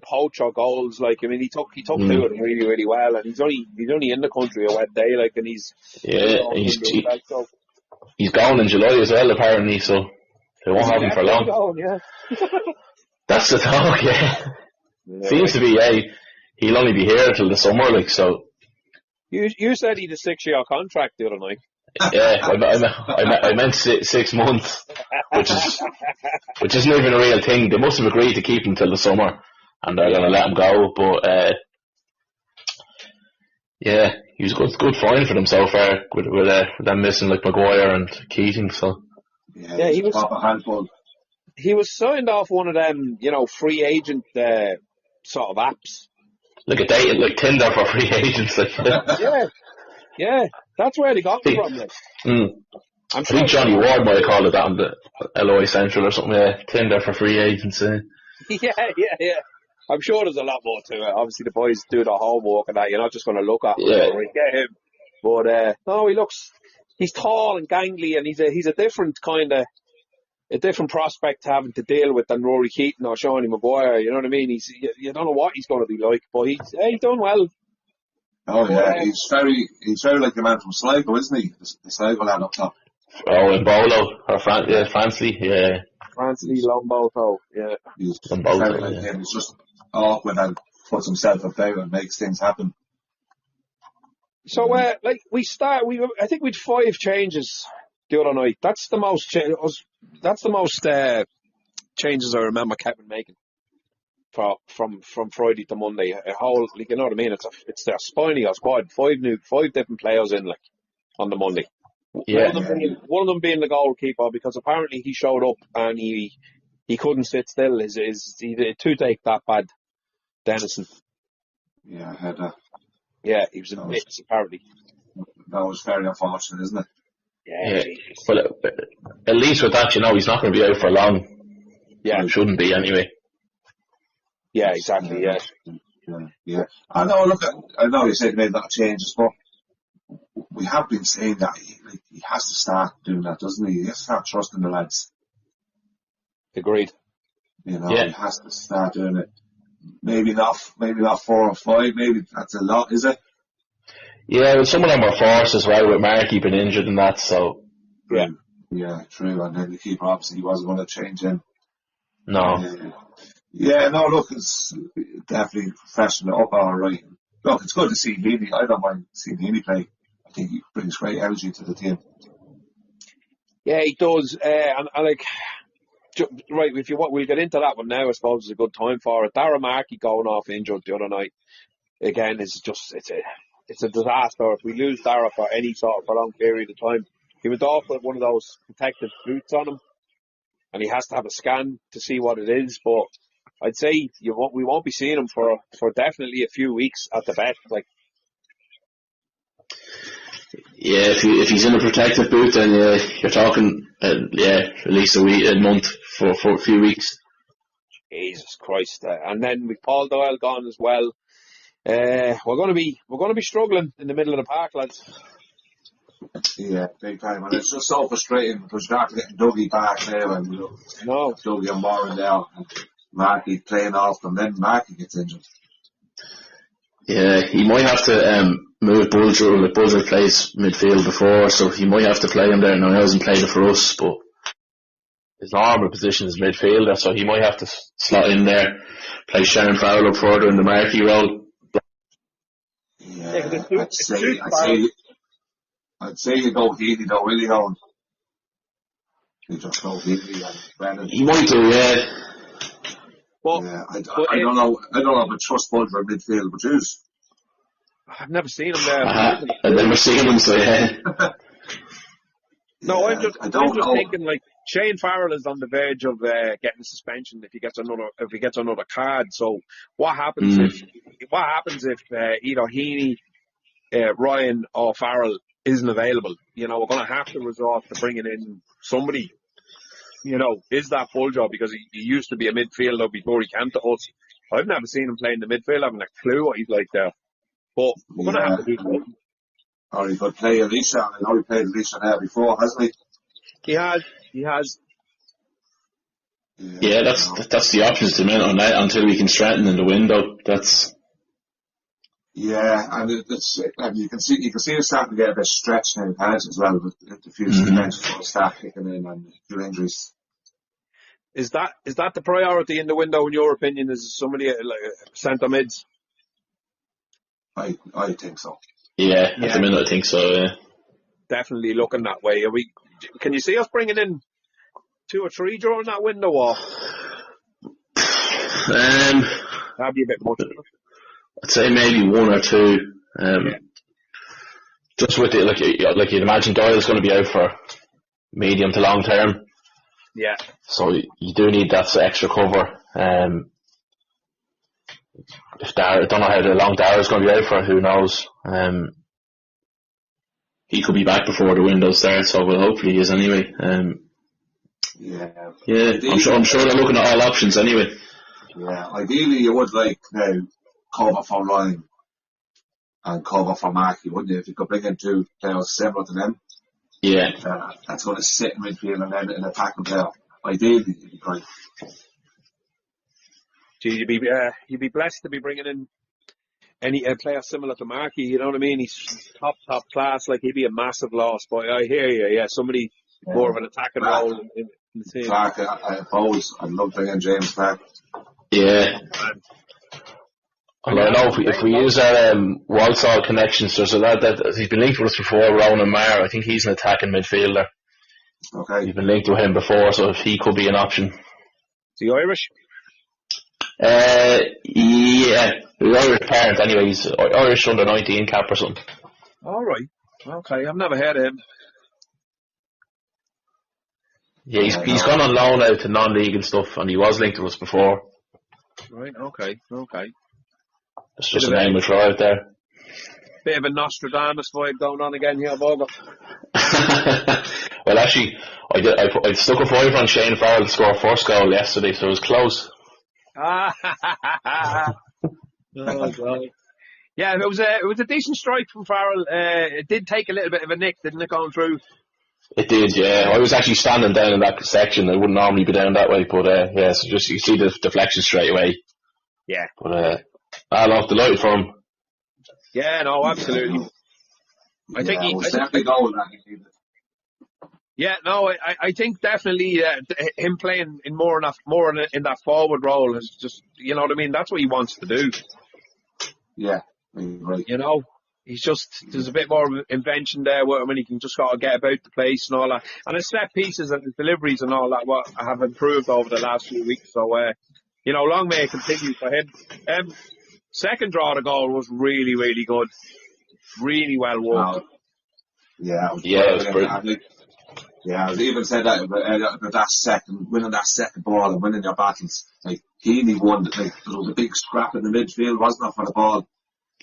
poacher goals. Like, I mean, he took two of them really well, and he's only in the country a wet day. Like, and he's gone in July as well, apparently. So they won't have him for long. Going, yeah. That's the talk. Yeah. Seems to be. Yeah, he'll only be here until the summer. Like, so. You said he had a 6-year contract the other night. Yeah, I meant 6 months, which isn't even a real thing. They must have agreed to keep him till the summer, and they're going to let him go. But yeah, he was a good find for them so far with them missing like Maguire and Keating. So yeah, he was a handful. He was signed off one of them, free agent sort of apps. Like a date, like Tinder for free agents. Like. Yeah, that's where they got him from. Like. I think Johnny Ward might have called it that on the LOI Central or something. Yeah, Tinder for free agents. Yeah. I'm sure there's a lot more to it. Obviously, the boys do the homework and that. You're not just going to look at him and get him. But no, he's tall and gangly, and he's a different kind of. A different prospect having to deal with than Rory Keating or Seanie Maguire. You know what I mean? You don't know what he's going to be like, but he's done well. Oh yeah, he's very like the man from Sligo, isn't he? The Sligo lad up top. Oh, and Bolo or Fransley, yeah. Fransley Lomboto, yeah. He's very like him. He's just awkward and puts himself about and makes things happen. So, I think we'd 5 changes the other night. That's the most changes I remember Kevin making. from Friday to Monday. A whole, like, you know what I mean? It's their spiny squad. Five different players in, like, on the Monday. Yeah. One of them being the goalkeeper, because apparently he showed up and he couldn't sit still. Is he toothache that bad, Dennison? Yeah, I heard that. Yeah, he was in bits apparently. That was very unfortunate, isn't it? Yeah. But at least with that, he's not going to be out for long. Yeah, It shouldn't be anyway. Yeah, exactly. Yeah. Yeah. I know you said he made a lot of changes, but we have been saying that he has to start doing that, doesn't he? He has to start trusting the lads. Agreed. He has to start doing it. Maybe not 4 or 5. Maybe that's a lot, is it? Yeah, but some of them were forced as well, with Markey being injured and that. So yeah, true. And then the keeper obviously wasn't going to change him. No. Look, it's definitely freshen it up all right. Look, it's good to see Heaney. I don't mind seeing Heaney play. I think he brings great energy to the team. Yeah, he does. And like, right, if you want, we'll get into that one now. I suppose it's a good time for it. Darragh Markey going off injured the other night again is just it's a disaster. If we lose Darragh for any sort of prolonged period of time, he went off with one of those protective boots on him, and he has to have a scan to see what it is. But I'd say we won't be seeing him for definitely a few weeks at the best. Like, yeah, if he's in a protective boot, then you're talking at least a month for a few weeks. Jesus Christ! And then with Paul Doyle gone as well, we're going to be struggling in the middle of the park, lads. Yeah, big time. And it's just so frustrating because you're after getting Dougie back now, and Dougie and Warren now, and Markey playing off them, then Markey gets injured. Yeah, he might have to move Bulger. Like, Bulger plays midfield before, so he might have to play him there. Now, he hasn't played it for us, but his normal position is midfielder, so he might have to slot in there, play Sharon Farrell up further in the Markey role. Yeah, I'd say you go Heaney though, really, Owen. You just go Heaney and Brennan. He might do, yeah. Well, yeah, I don't know if I trust Bulger in midfield, but jeez. I've never seen him there. I've never seen him, so yeah. No, I'm just thinking, like, Shane Farrell is on the verge of getting a suspension if he gets another card. So what happens if either Heaney, Ryan or Farrell isn't available? We're going to have to resort to bringing in somebody. Is that Bulger? Because he used to be a midfielder before he came to us. I've never seen him play in the midfield. I haven't a clue what he's like there. But we're going to have to do something. Or he could play Alicia. I know he played Alicia there before, hasn't he? He has. Yeah, that's the options to minute on that until we can strengthen in the window. That's. Yeah, and you can see it's starting to get a bit stretched now, as well, with the few suspensions will start kicking in and a few injuries. Is that the priority in the window, in your opinion? Is somebody like centre mids? I think so. Yeah, at the minute I think so. Yeah. Definitely looking that way. Can you see us bringing in 2 or 3 during that window, or that'd be a bit much? I'd say maybe 1 or 2. Just with it, like you'd imagine, Doyle's going to be out for medium to long term. Yeah. So you do need that extra cover. I don't know how long Darragh's going to be out for. Who knows? He could be back before the window starts, so hopefully he is anyway. Yeah, I'm sure they're looking at all options anyway. Yeah, ideally you would like now cover for Ryan and cover for Markey, wouldn't you? If you could bring in 2 players similar to them. Yeah. That's going to sit in midfield and then an attacking player. Ideally, you'd be great. You'd be blessed to be bringing in any player similar to Markey. You know what I mean? He's top class. Like, he'd be a massive loss. But I hear you. Yeah, somebody more of an attacking role in the team. Clark, I suppose I'd love bringing James Clark. Yeah. Well, I know if we use our Walsall connections, there's a lad that he's been linked with us before, Ronan Maher. I think he's an attacking midfielder. Okay. We've been linked to him before, so he could be an option. Is he Irish? Yeah, he's Irish parents anyway. He's Irish under 19 cap or something. All right. Okay, I've never heard of him. Yeah, he's gone on loan out to non-league and stuff, and he was linked to us before. Right. Okay. It's just a name we throw out there. Bit of a Nostradamus vibe going on again here, Bogo. Well, actually, I stuck a fiver on Shane Farrell to score first goal yesterday, so it was close. Oh, God. Yeah, it was a decent strike from Farrell. It did take a little bit of a nick, didn't it, going through? It did, yeah. I was actually standing down in that section. I wouldn't normally be down that way, but yeah, so just you see the deflection straight away. Yeah. But I love delighted for him. Yeah, no, absolutely. I think he definitely going that. Yeah, no, I think definitely him playing in more in that forward role is just, you know what I mean. That's what he wants to do. Yeah, right. You know, there's a bit more invention there when he can just got to get about the place and all that. And his set pieces and his deliveries and all that have improved over the last few weeks. So, you know, long may it continue for him. Second draw of the goal was really, really good. Really well worked. It was brilliant. Yeah, I was even said that about that winning that second ball and winning your battles. Like, Heaney won, like, there was a big scrap in the midfield, wasn't it, for the ball?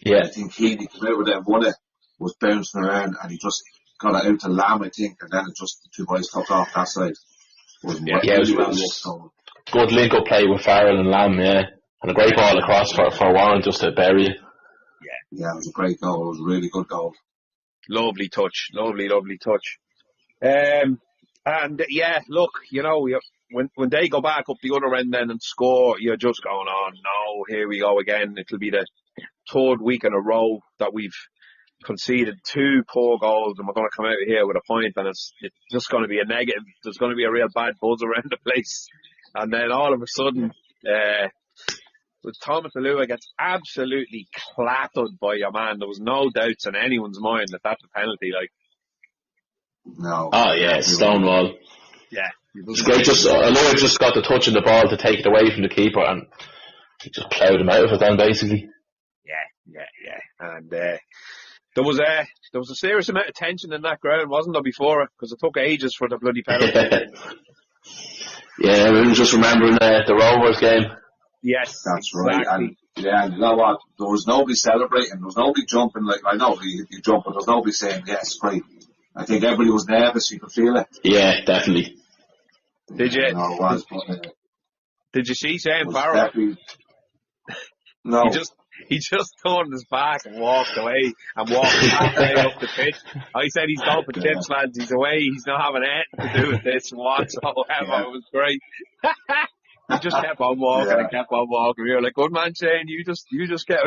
Yeah. I think Heaney came out with it and won it, was bouncing around, and he just got it out to Lamb, I think, and then it just, the two boys took off that side. It was good link-up play with Farrell and Lamb, yeah. And a great ball across for Warren just to bury it. Yeah, it was a great goal. It was a really good goal. Lovely touch. Lovely touch. And yeah, look, you know, when they go back up the other end then and score, you're just going, oh no, here we go again. It'll be the third week in a row that we've conceded 2 poor goals, and we're going to come out of here with a point, and it's just going to be a negative. There's going to be a real bad buzz around the place, and then all of a sudden, with Thomas Alua gets absolutely clattered by your man. There was no doubts in anyone's mind that that's a penalty. Like, no. Oh yeah, Stonewall. Yeah, it's great. Alua just got the touch on the ball to take it away from the keeper, and he just ploughed him out of it then, basically. Yeah. And there was a serious amount of tension in that ground, wasn't there, before it? Because it took ages for the bloody penalty. Yeah, we were just remembering the Rovers game. Yes, that's exactly right. And you know what? There was nobody celebrating. There was nobody jumping. Like, I know you jump, but there was nobody saying yes, great. I think everybody was nervous. You could feel it. Yeah, definitely. Did you? No, it was. But, did you see Shane Farrell? No. He just turned his back and walked away and walked halfway up the pitch. I said he's going for chips, lads. He's away. He's not having anything to do with this whatsoever. It was great. He just kept on walking and kept on walking. We were like, good man, Shane, you just get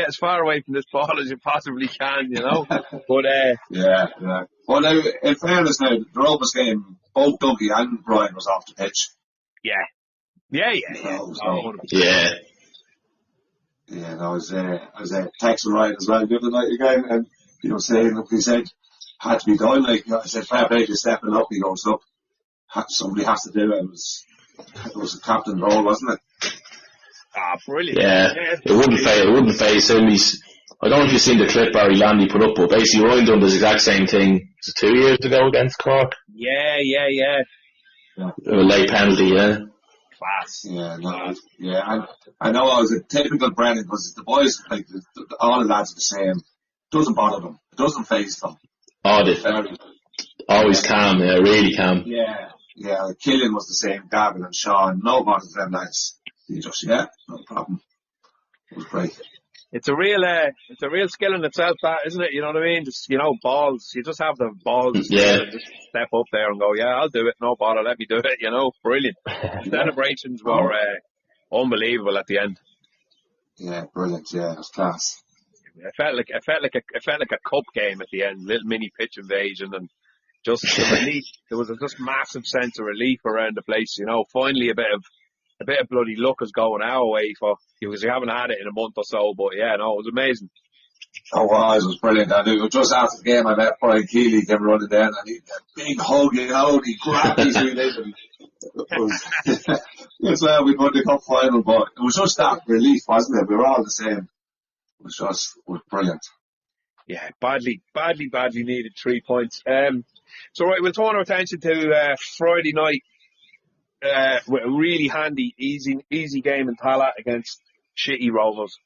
as far away from this ball as you possibly can, you know. But yeah. Well, now, in fairness, now the Rovers game, both Dougie and Brian was off the pitch. Yeah. Yeah, I was texting Ryan as well the other night again, and saying, look, he said, had to be done. Like, I said, fair play to stepping up. He goes, look, somebody has to do it. It was a captain role, wasn't it? Ah, brilliant. Yeah, it wouldn't phase him. I don't know if you've seen the clip Barry Landy put up, but basically Ryan done this exact same thing 2 years ago against Cork. Yeah. A late penalty, yeah. Class. Yeah, and I know I was a typical Brennan, because the boys, like, all the lads are the same. It doesn't bother them. It doesn't faze them. Always calm, yeah, really calm. Yeah, Killian was the same, Gavin and Sean, no bother to them lads. You just, no problem. It was great. It's a real skill in itself, that, isn't it? You know what I mean? Just, balls. You just have the balls. Yeah. Just step up there and go, yeah, I'll do it. No bother. Let me do it. Brilliant. Celebrations were unbelievable at the end. Yeah, brilliant. Yeah, it was class. It felt like a cup game at the end. Little mini pitch invasion, and just the relief. There was a just massive sense of relief around the place. Finally a bit of bloody luck is going our way because we haven't had it in a month or so. But yeah, no, it was amazing. Oh, wow, it was brilliant. And it was just after the game, I met Brian Keeley, came running down, and he had a big hug, and he grabbed his wee leg. It's we won the cup final, but it was just that relief, wasn't it? We were all the same. It was brilliant. Yeah, badly needed 3 points. So right, we'll turn our attention to Friday night with a really handy, easy game in Tala against shitty Rovers.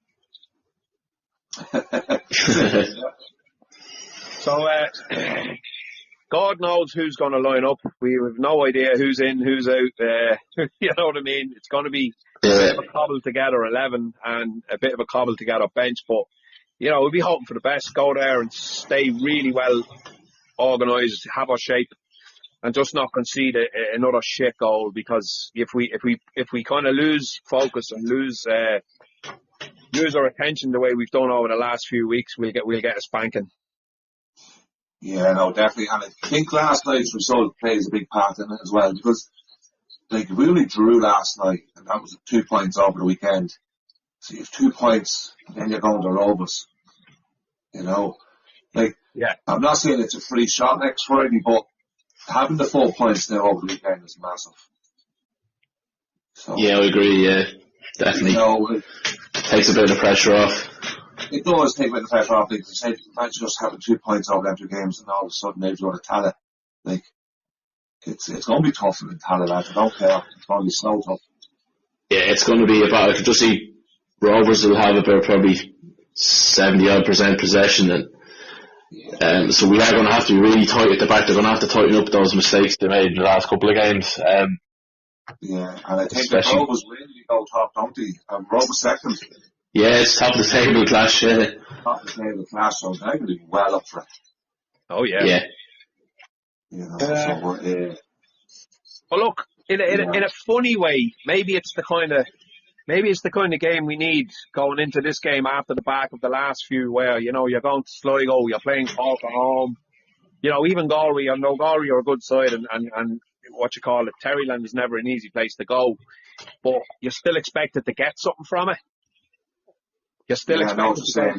So God knows who's going to line up. We have no idea who's in, who's out. You know what I mean? It's going to be a bit of a cobbled together 11 and a bit of a cobbled together bench. But, you know, we'll be hoping for the best. Go there and stay really well organised, have our shape, and just not concede another shit goal. Because if we kind of lose focus and lose our attention the way we've done over the last few weeks, we'll get a spanking. Yeah, no, definitely. And I think last night's result plays a big part in it as well, because like we only drew last night, and that was 2 points over the weekend. So you have 2 points, and then you're going to Rovers. You know, like I'm not saying it's a free shot next Friday, but having the 4 points now over the weekend is massive. So, yeah, I agree. Yeah, definitely. You know, takes a bit of the pressure off. It does take a bit of pressure off, because imagine just having 2 points over them 2 games, and all of a sudden they've got a Tala. Like, it's going to be tough in the Tala, lads. I don't care. It's going to be so tough. Yeah, it's going to be about, I could just see Rovers will have about probably 70% possession, and so we are going to have to be really tight at the back. They're going to have to tighten up those mistakes they made in the last couple of games. Yeah, and I think the Rovers really go top, don't they? Rovers second. Yeah, it's top of the table clash. Top of the table clash, so they're going to be well up for it. Oh yeah. Yeah. You know, so well, look, in a funny way, maybe it's the kind of game we need going into this game after the back of the last few, where, you know, you're going to Sligo, you're playing Cork at home. You know, even Galway, I know Galway are a good side, and what you call it, Terryland is never an easy place to go, but you're still expected to get something from it. You're still expected to go,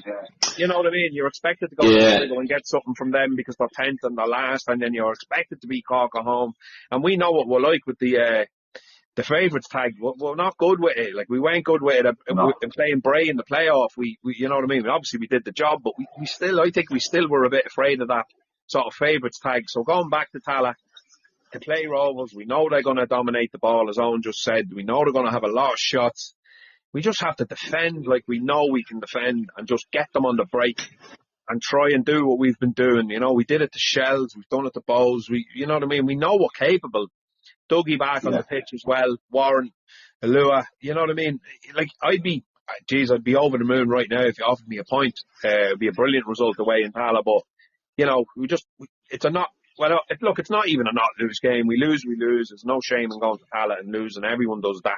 you know what I mean? You're expected to go to Sligo and get something from them because they're 10th and they're last, and then you're expected to beat Cork at home. And we know what we're like with the favourites tag. We're not good with it. Like, we weren't good with it in playing Bray in the playoff. We you know what I mean? Obviously we did the job, but we still, I think we still were a bit afraid of that sort of favourites tag. So going back to Tala to play Rovers, we know they're going to dominate the ball, as Owen just said. We know they're going to have a lot of shots. We just have to defend like we know we can defend, and just get them on the break and try and do what we've been doing. You know, we did it to Shells, we've done it to Bows. You know what I mean? We know we're capable. Dougie back on the pitch as well. Warren, Alua, you know what I mean? Like, I'd be over the moon right now if you offered me a point. It'd be a brilliant result away in Tala, but, you know, it's not even a not lose game. We lose. There's no shame in going to Tala and losing. Everyone does that.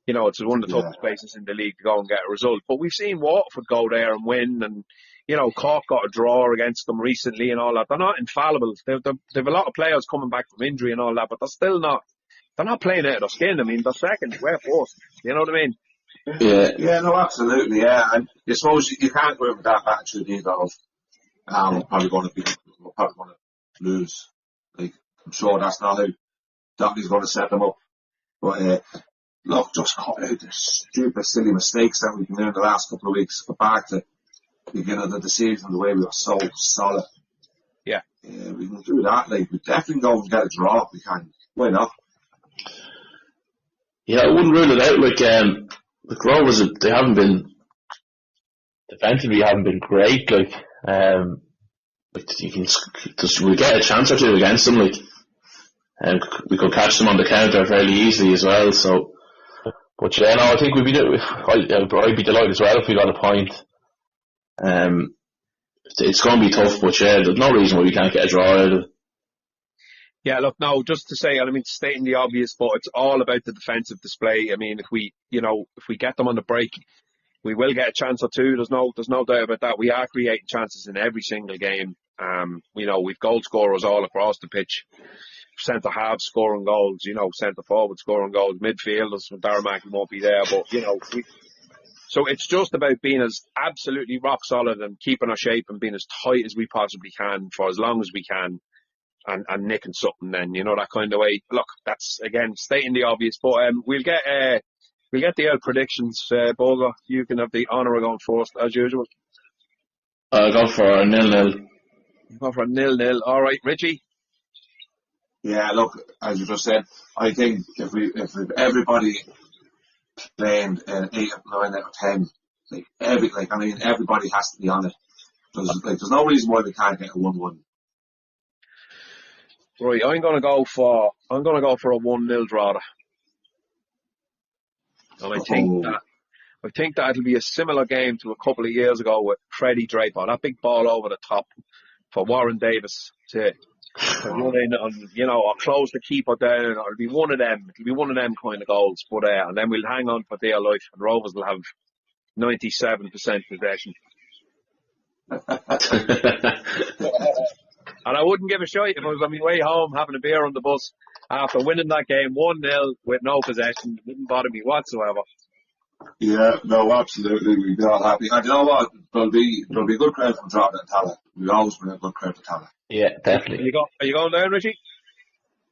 You know, it's one of the toughest places in the league to go and get a result. But we've seen Waterford go there and win, and, you know, Cork got a draw against them recently and all that. They're not infallible. They've a lot of players coming back from injury and all that, but they're not playing out of their skin. I mean, they're second, we're first. You know what I mean? Yeah, no, absolutely, yeah. And I suppose you can't go with that attitude either of, we're probably going to lose. Like, I'm sure that's not how Dottie's going to set them up. But, look, just cut out the stupid, silly mistakes that we've been doing the last couple of weeks. Go back to the beginning of the season, the way we were so solid. Yeah. We can do that. Like, we definitely go and get a draw if we can. Why not? Yeah, I wouldn't rule it out. Like, the Rovers, they haven't been defensively, haven't been great. Like, we'll get a chance or two against them. Like, and we could catch them on the counter fairly easily as well. So. But yeah, no, I think I'd be delighted as well if we got a point. It's going to be tough, but yeah, there's no reason why we can't get a draw out of it. Yeah, look, no, just to say, I mean, stating the obvious, but it's all about the defensive display. I mean, if we get them on the break, we will get a chance or two. There's no doubt about that. We are creating chances in every single game. You know, we've goal scorers all across the pitch. Centre halves scoring goals, you know, centre forward scoring goals, midfielders, Darragh won't be there, but, you know, so it's just about being as absolutely rock solid and keeping our shape and being as tight as we possibly can for as long as we can. and nicking something then, that kind of way. Look, that's, again, stating the obvious, but we'll get the old predictions. Bogo, you can have the honour of going first, as usual. I'll go for a 0-0. You go for a 0-0. All right, Richie? Yeah, look, as you just said, I think if everybody playing 8, 9 out of 10, everybody has to be on it. There's no reason why we can't get a 1-1. Right, I'm gonna go for a 1-0 draw. And I think that it'll be a similar game to a couple of years ago with Freddie Draper, that big ball over the top for Warren Davis to run in and, or close the keeper down, or it'll be one of them. It'll be one of them kind of goals. But and then we'll hang on for dear life, and Rovers will have 97% possession. And I wouldn't give a shit if I was on my way home having a beer on the bus after winning that game 1-0 with no possession. It wouldn't bother me whatsoever. Yeah, no, absolutely. We'd be all happy. And you know what? There'll be a good crowd from Drogheda and Tala. We always bring a good crowd to Tala. Yeah, definitely. Are you going down, Richie?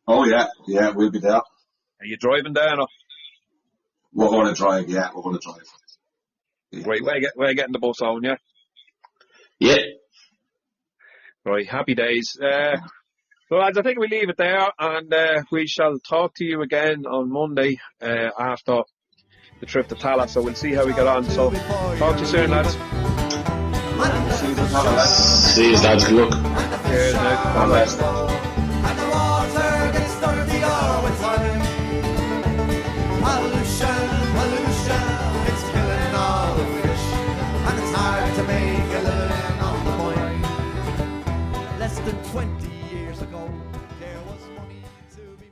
Oh, yeah, we'll be there. Are you driving down? Or? We're going to drive, yeah, we're going to drive. Yeah. Right, we're getting the bus on, yeah? Yeah. Right, happy days. So lads, I think we leave it there, and we shall talk to you again on Monday after the trip to Tala, so we'll see how we get on. So talk to you soon, lads. See you in Tala, lads. See you, lads. Good luck. Cheers now. God bless. And the water gets dirty all the time. Pollution, it's killing all the fish, and it's hard to make a living on the point. Less than 20 years ago, there was money to be